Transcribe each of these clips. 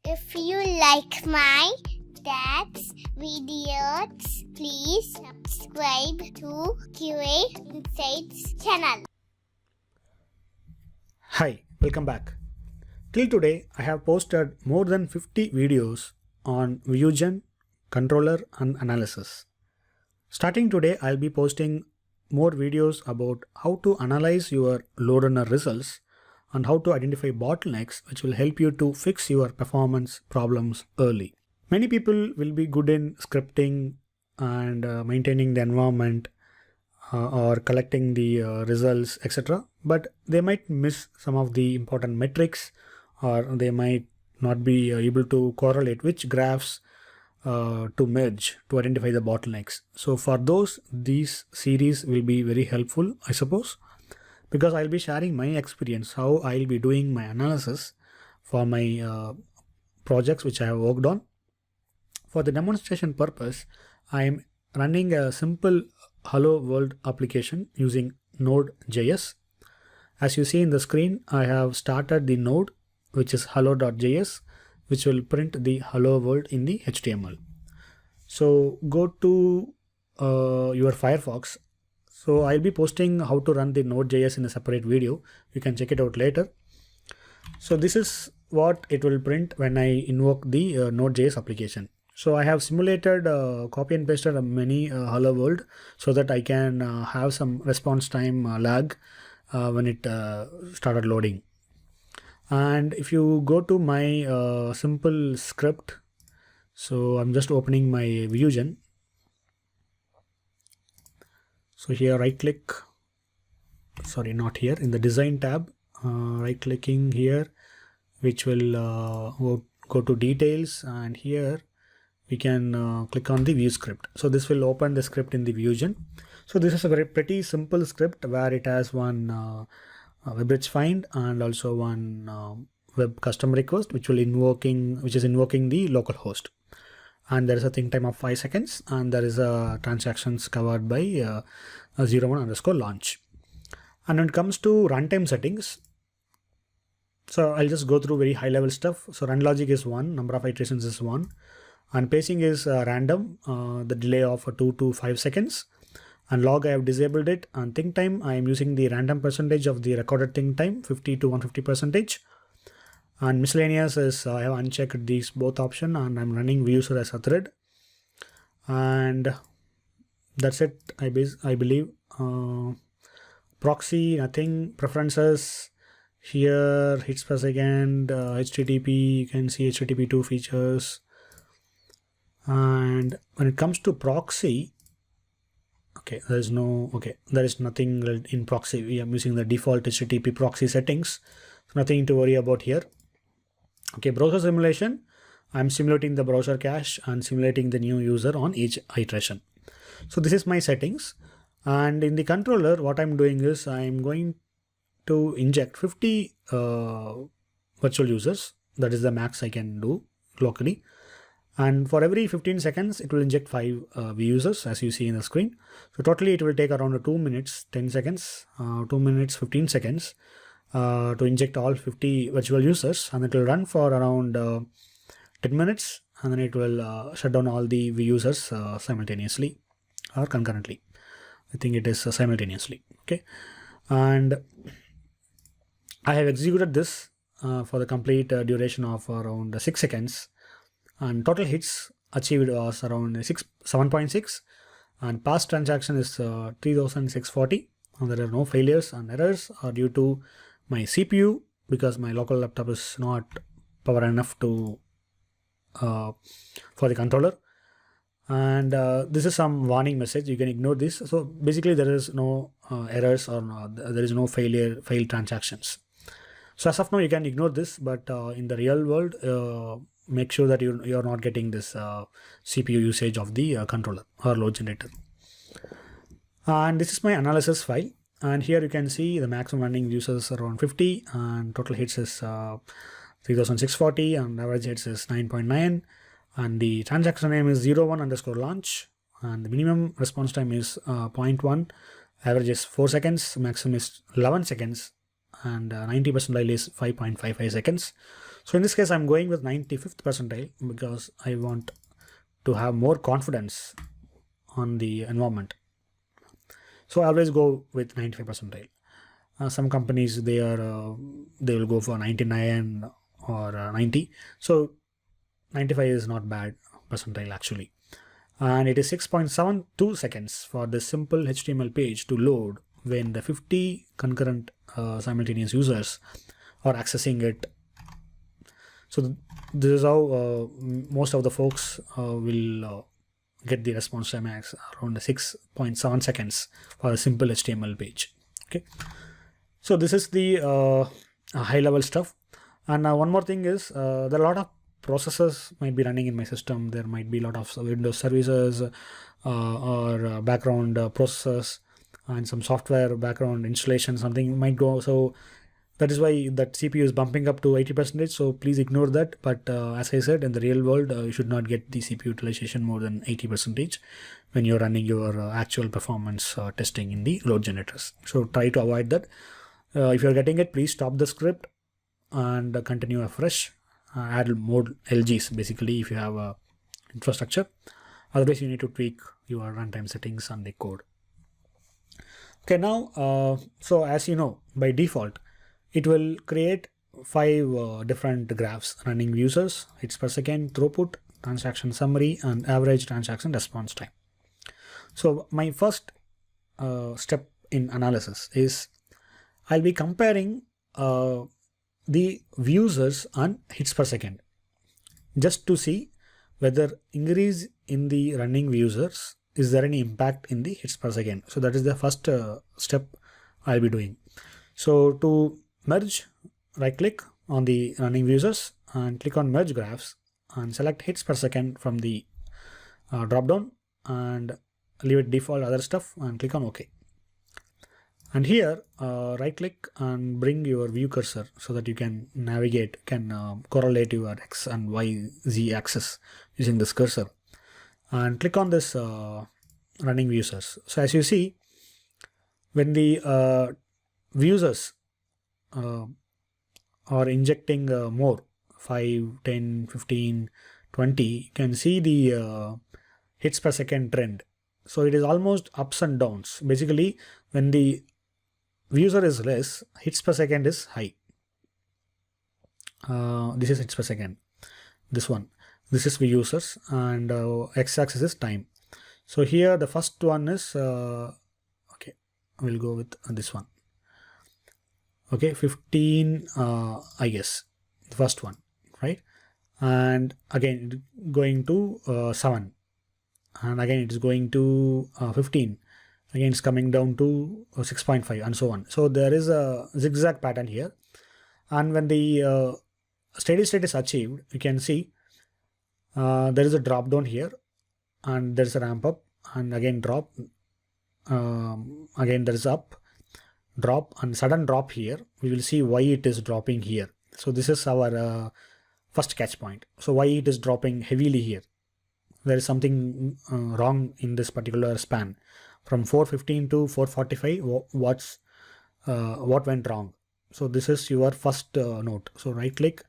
If you like my dad's videos, please subscribe to QA Insights channel. Hi, welcome back. Till today, I have posted more than 50 videos on VueGen, controller and analysis. Starting today, I'll be posting more videos about how to analyze your LoadRunner results and how to identify bottlenecks, which will help you to fix your performance problems early. Many people will be good in scripting and maintaining the environment or collecting the results, etc. But they might miss some of the important metrics, or they might not be able to correlate which graphs to merge to identify the bottlenecks. So for those, these series will be very helpful, I suppose, because I'll be sharing my experience, how I'll be doing my analysis for my projects which I have worked on. For the demonstration purpose, I am running a simple Hello World application using Node.js. As you see in the screen, I have started the node, which is hello.js, which will print the hello world in the HTML. So go to your Firefox. So I'll be posting how to run the Node.js in a separate video. You can check it out later. So this is what it will print when I invoke the Node.js application. So I have simulated, copy and pasted many hello world so that I can have some response time lag when it started loading. And if you go to my simple script, so I'm just opening my VueGen. So here right click, sorry, not here, in the design tab, right clicking here, which will go to details, and here we can click on the view script. So this will open the script in the VueGen. So this is a very pretty simple script where it has one web bridge find and also one web custom request, which is invoking the local host. And there is a think time of 5 seconds, and there is a transactions covered by 01_launch. And when it comes to runtime settings, so I'll just go through very high level stuff. So run logic is 1, number of iterations is 1, and pacing is random, the delay of 2 to 5 seconds. And log I have disabled it, and think time I am using the random percentage of the recorded think time, 50 to 150%. And miscellaneous is I have unchecked these both option, and I'm running VUser as a thread. And that's it, I believe. Proxy, nothing. Preferences here, hits per second, HTTP, you can see HTTP2 features. And when it comes to proxy, there is nothing in proxy. We are using the default HTTP proxy settings, so nothing to worry about here. Browser simulation, I'm simulating the browser cache and simulating the new user on each iteration. So this is my settings, and in the controller, what I'm doing is I'm going to inject 50 virtual users. That is the max I can do locally. And for every 15 seconds, it will inject 5 VUsers, as you see in the screen. So totally it will take around 2 minutes, 10 seconds, 2 minutes, 15 seconds to inject all 50 virtual users. And it will run for around 10 minutes. And then it will shut down all the VUsers simultaneously or concurrently. I think it is simultaneously. And I have executed this for the complete duration of around 6 seconds. And total hits achieved was around 7.6, and past transaction is 3640, and there are no failures, and errors are due to my CPU because my local laptop is not power enough to for the controller. And this is some warning message, you can ignore this. So basically there is no errors, or there is no failed transactions. So as of now you can ignore this, but in the real world, make sure that you're not getting this CPU usage of the controller or load generator. And this is my analysis file, and here you can see the maximum running users around 50, and total hits is 3640, and average hits is 9.9, and the transaction name is 01_launch, and the minimum response time is 0.1, average is 4 seconds, maximum is 11 seconds, and 90% percentile is 5.55 seconds. So in this case, I'm going with 95th percentile because I want to have more confidence on the environment. So I always go with 95 percentile. Some companies, they will go for 99 or 90. So 95 is not bad percentile actually. And it is 6.72 seconds for this simple HTML page to load when the 50 concurrent simultaneous users are accessing it. So this is how most of the folks will get the response time around 6.7 seconds for a simple HTML page. Okay, so this is the high level stuff. And one more thing is there are a lot of processes might be running in my system. There might be a lot of Windows services or background processes and some software background installation, something might go. So that is why that CPU is bumping up to 80%. So please ignore that. But as I said, in the real world, you should not get the CPU utilization more than 80% when you're running your actual performance testing in the load generators. So try to avoid that. If you're getting it, please stop the script and continue afresh. Add more LGs basically if you have infrastructure. Otherwise, you need to tweak your runtime settings and the code. Okay, now, so as you know, by default, it will create 5 different graphs: running users, hits per second, throughput, transaction summary, and average transaction response time. So my first step in analysis is I'll be comparing the users and hits per second just to see whether increase in the running users, is there any impact in the hits per second. So that is the first step I'll be doing. So to merge, right click on the running users and click on merge graphs and select hits per second from the drop down and leave it default other stuff and click on OK. And here right click and bring your view cursor so that you can navigate, correlate your X and Y, Z axis using this cursor, and click on this running users. So as you see, when the users are injecting more, 5, 10, 15, 20, you can see the hits per second trend. So it is almost ups and downs. Basically, when the user is less, hits per second is high. This is hits per second. This one. This is the users, and x-axis is time. So here the first one is okay. We'll go with this one. Okay, 15. I guess the first one, right? And again going to 7, and again it is going to 15. Again, it's coming down to 6.5 and so on. So there is a zigzag pattern here. And when the steady state is achieved, you can see there is a drop down here and there is a ramp up and again drop. Again, there is up, drop and sudden drop here. We will see why it is dropping here. So this is our first catch point. So why it is dropping heavily here? There is something wrong in this particular span. From 415 to 445, what went wrong? So this is your first note. So right click.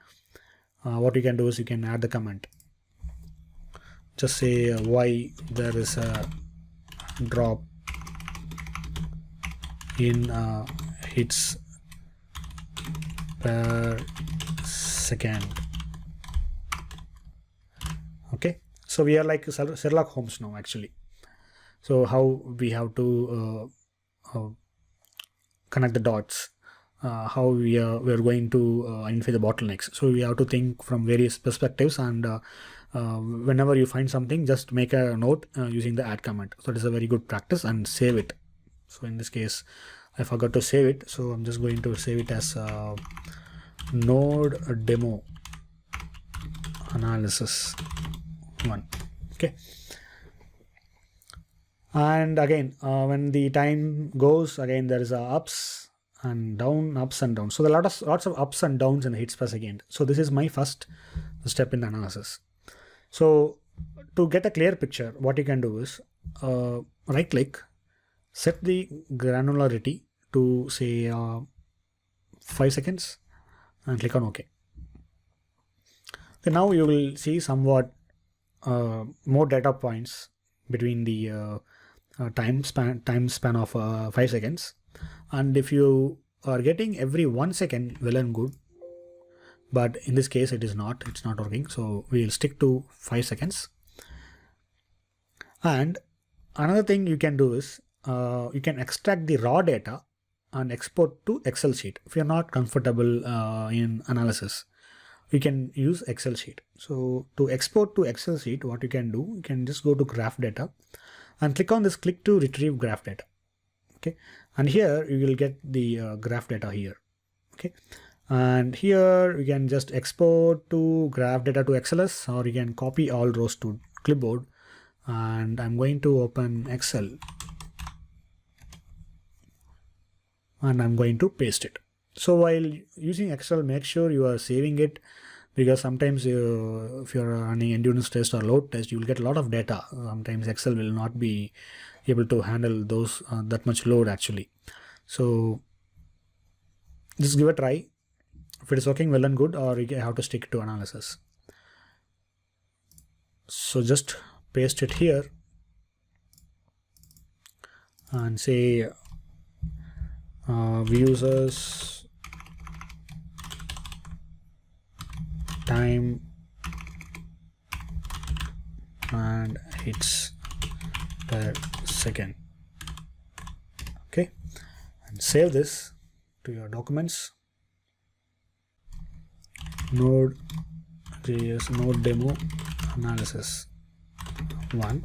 What you can do is you can add the comment. Just say why there is a drop in hits per second. Okay. So we are like Sherlock Holmes now actually. So how we have to connect the dots, how we are going to identify the bottlenecks. So we have to think from various perspectives, and whenever you find something, just make a note using the add comment. So it is a very good practice, and save it. So in this case, I forgot to save it. So I'm just going to save it as node demo analysis 1. Okay. And again, when the time goes, again there is a ups and down, ups and downs. So there are lots of ups and downs in hits per second. So this is my first step in the analysis. So to get a clear picture, what you can do is right click, set the granularity to say 5 seconds and click on OK. So now you will see somewhat more data points between the time span of 5 seconds. And if you are getting every 1 second, well and good, but in this case it's not working, so we will stick to 5 seconds. And another thing you can do is you can extract the raw data and export to Excel sheet. If you're not comfortable in analysis, you can use Excel sheet. So to export to Excel sheet, what you can do, you can just go to graph data and click on this click to retrieve graph data. Okay, and here you will get the graph data here. Okay, and here you can just export to graph data to XLS, or you can copy all rows to clipboard. And I'm going to open Excel and I'm going to paste it. So while using Excel, make sure you are saving it, because sometimes if you're running endurance test or load test, you will get a lot of data. Sometimes Excel will not be able to handle those that much load actually. So just give a try. If it is working well and good, or you have to stick to analysis. So just paste it here and say VUsers time and hits per second. Okay, and save this to your documents. Node.js node demo analysis 1.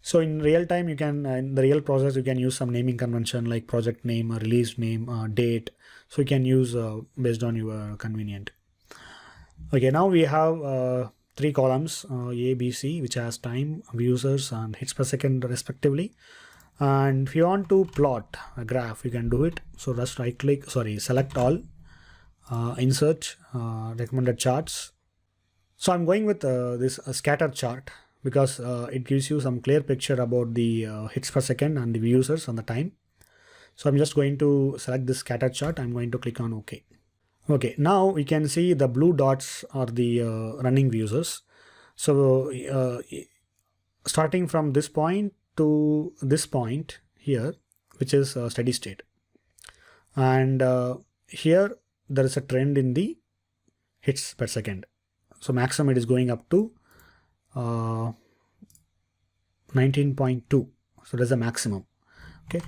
So in real time, you can in the real process, you can use some naming convention like project name, or release name, date. So you can use based on your convenient. Okay, now we have 3 columns, A, B, C, which has time, users, and hits per second respectively. And if you want to plot a graph, you can do it. So just select all, insert recommended charts. So I'm going with this scatter chart, because it gives you some clear picture about the hits per second and the users and the time. So I'm just going to select this scatter chart. I'm going to click on OK. Okay, now we can see the blue dots are the running users. So starting from this point to this point here, which is steady state. And here there is a trend in the hits per second. So maximum it is going up to 19.2. So that's the maximum. Okay,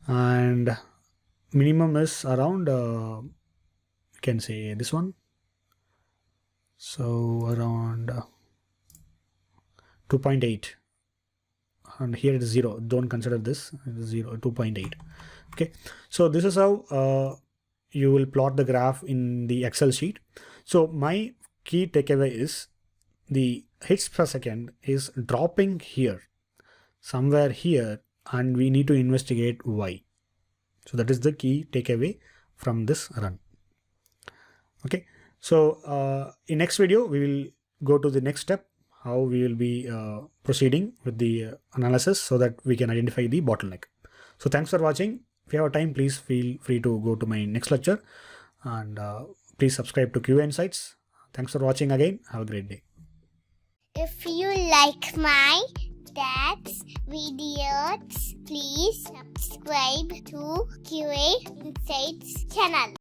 and minimum is around you can say this one. So around 2.8, and here it is 0. Don't consider this. It is 0, 2.8. Okay, so this is how you will plot the graph in the Excel sheet. So my key takeaway is the hits per second is dropping here, somewhere here, and we need to investigate why. So that is the key takeaway from this run. Okay, so in next video we will go to the next step, how we will be proceeding with the analysis so that we can identify the bottleneck. So thanks for watching. If you have time, please feel free to go to my next lecture, and please subscribe to QA Insights. Thanks for watching again. Have a great day. If you like my dad's videos, please subscribe to QA Insights channel.